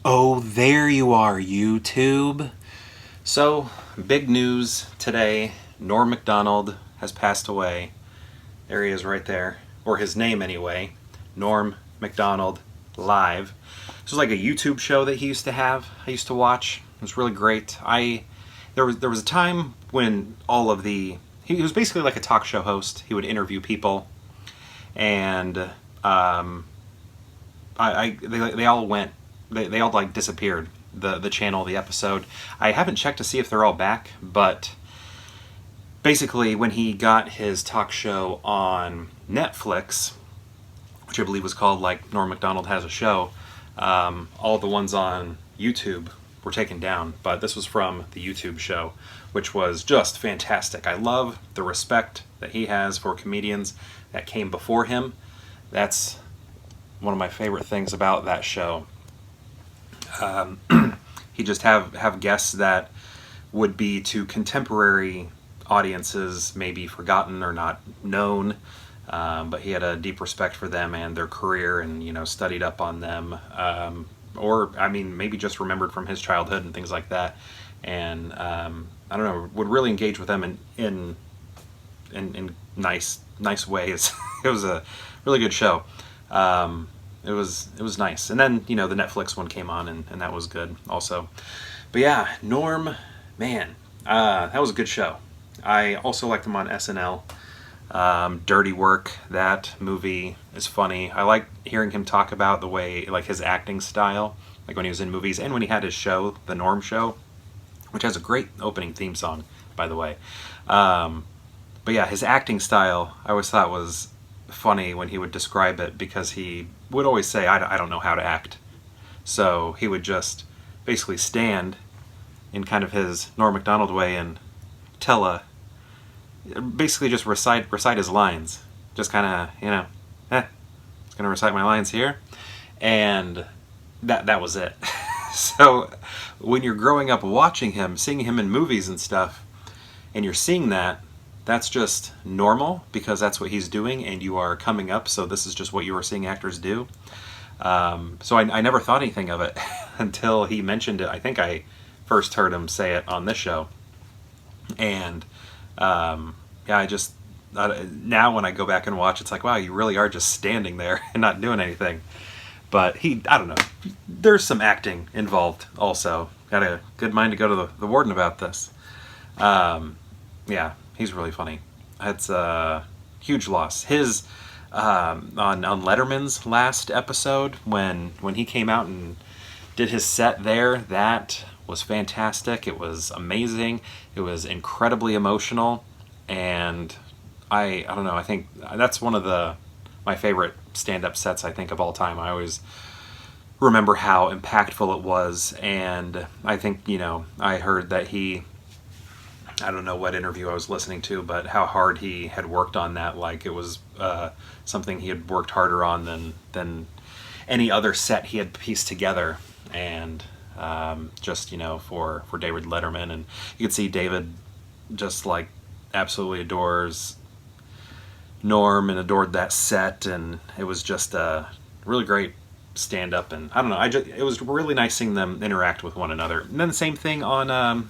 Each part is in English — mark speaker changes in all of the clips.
Speaker 1: Oh, there you are, YouTube. So, big news today. Norm Macdonald has passed away. There he is right there. Or his name, anyway. Norm Macdonald Live. This was like a YouTube show that he used to have. I used to watch. It was really great. There was a time when all of the... He was basically like a talk show host. He would interview people. And they all went... They all like disappeared, the channel, the episode. I haven't checked to see if they're all back, but basically when he got his talk show on Netflix, which I believe was called like Norm Macdonald Has a Show, all the ones on YouTube were taken down, but this was from the YouTube show, which was just fantastic. I love the respect that he has for comedians that came before him. That's one of my favorite things about that show. He just have guests that would be to contemporary audiences maybe forgotten or not known, but he had a deep respect for them and their career, and studied up on them, or I mean maybe just remembered from his childhood and things like that, and I don't know, would really engage with them in nice ways. It was a really good show. It was nice. And then, the Netflix one came on, and that was good also. But yeah, Norm, man, that was a good show. I also liked him on SNL. Dirty Work, that movie is funny. I like hearing him talk about the way, like his acting style, like when he was in movies and when he had his show, The Norm Show, which has a great opening theme song, by the way. But yeah, his acting style, I always thought was funny when he would describe it, because he would always say, I don't know how to act. So he would just basically stand in kind of his Norm Macdonald way and basically just recite his lines. Just kind of, just going to recite my lines here. And that was it. So when you're growing up watching him, seeing him in movies and stuff, and you're seeing that's just normal because that's what he's doing, and you are coming up, so this is just what you are seeing actors do. So I never thought anything of it until he mentioned it. I think I first heard him say it on this show. And I just, now when I go back and watch, it's like, wow, you really are just standing there and not doing anything. But I don't know, there's some acting involved also. Got a good mind to go to the warden about this. Yeah. He's really funny. It's a huge loss. His on Letterman's last episode, when he came out and did his set there, that was fantastic. It was amazing. It was incredibly emotional, and I don't know. I think that's one of my favorite stand-up sets, I think, of all time. I always remember how impactful it was, and I think I heard that I don't know what interview I was listening to, but how hard he had worked on that. Like it was something he had worked harder on than any other set he had pieced together. And just, for David Letterman. And you could see David just like absolutely adores Norm and adored that set. And it was just a really great stand up. And I don't know, it was really nice seeing them interact with one another. And then the same thing on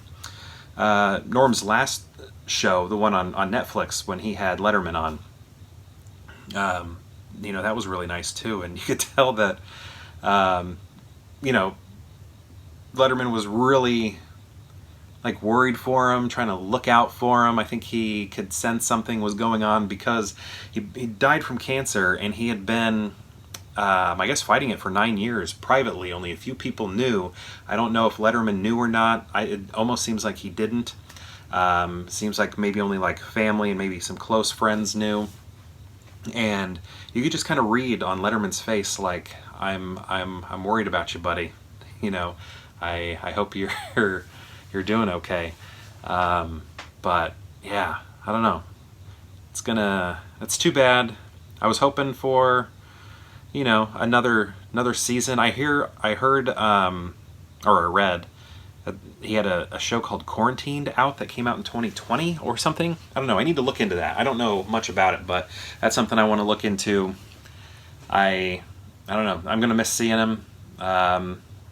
Speaker 1: Norm's last show, the one on Netflix, when he had Letterman on, that was really nice too. And you could tell that, Letterman was really like worried for him, trying to look out for him. I think he could sense something was going on because he died from cancer, and he had been, I guess, fighting it for 9 years privately. Only a few people knew. I don't know if Letterman knew or not. It almost seems like he didn't. Seems like maybe only like family and maybe some close friends knew. And you could just kind of read on Letterman's face, like, I'm worried about you, buddy. I hope you're doing okay. But yeah, I don't know. It's too bad. I was hoping for another season. I heard, or I read that he had a show called Quarantined out that came out in 2020 or something. I don't know. I need to look into that. I don't know much about it, but that's something I want to look into. I don't know. I'm gonna miss seeing him.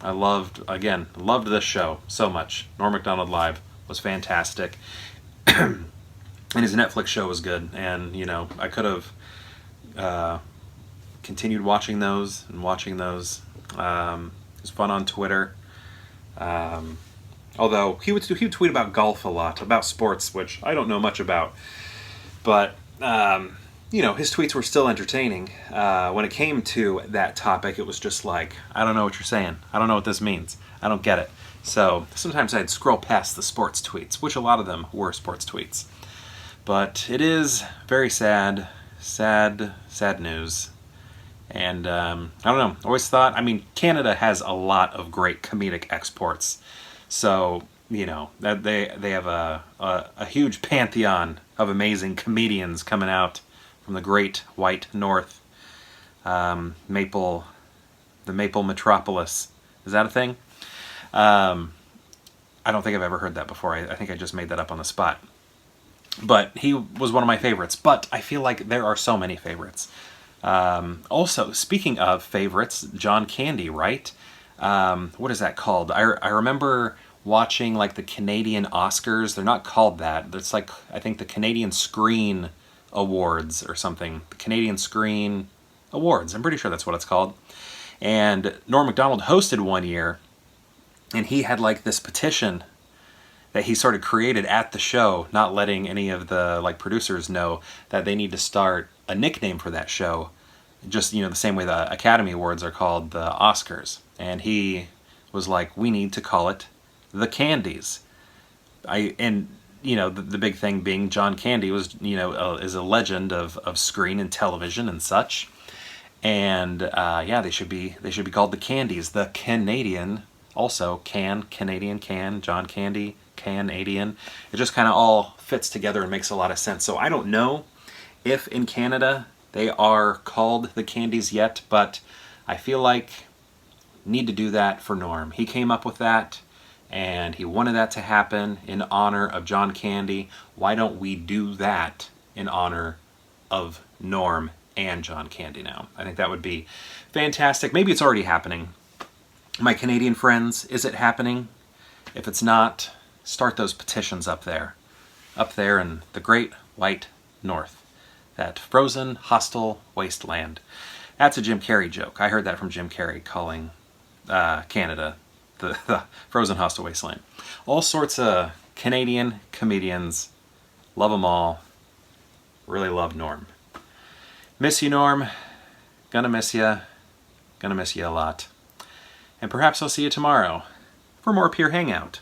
Speaker 1: I loved this show so much. Norm Macdonald Live was fantastic. And his Netflix show was good. And, you know, I could have continued watching those and watching those. It was fun on Twitter. Although he would tweet about golf a lot, about sports, which I don't know much about. But, you know, his tweets were still entertaining. When it came to that topic, it was just like, I don't know what you're saying. I don't know what this means. I don't get it. So sometimes I'd scroll past the sports tweets, which a lot of them were sports tweets. But it is very sad news. And I don't know, always thought, I mean, Canada has a lot of great comedic exports. So, you know, that they have a huge pantheon of amazing comedians coming out from the great white north. The Maple Metropolis. Is that a thing? I don't think I've ever heard that before. I think I just made that up on the spot. But he was one of my favorites. But I feel like there are so many favorites. Also, speaking of favorites, John Candy, right? What is that called? I remember watching like the Canadian Oscars. They're not called that. It's like, I think the Canadian Screen Awards or something. The Canadian Screen Awards. I'm pretty sure that's what it's called. And Norm Macdonald hosted one year, and he had like this petition that he sort of created at the show, not letting any of the like producers know that they need to start a nickname for that show. Just, you know, the same way the Academy Awards are called the Oscars. And he was like, we need to call it the Candies. And you know, the big thing being John Candy was, you know, is a legend of screen and television and such. And yeah, they should be called the Candies. The Canadian, also Canadian, John Candy, Canadian. It just kind of all fits together and makes a lot of sense. So I don't know if in Canada they are called the Candies yet, but I feel like need to do that for Norm. He came up with that, and he wanted that to happen in honor of John Candy. Why don't we do that in honor of Norm and John Candy now? I think that would be fantastic. Maybe it's already happening. My Canadian friends, is it happening? If it's not, start those petitions up there in the great white north. That frozen, hostile wasteland. That's a Jim Carrey joke. I heard that from Jim Carrey calling Canada the frozen, hostile wasteland. All sorts of Canadian comedians. Love them all. Really love Norm. Miss you, Norm. Gonna miss you. Gonna miss you a lot. And perhaps I'll see you tomorrow for more Pure Hangout.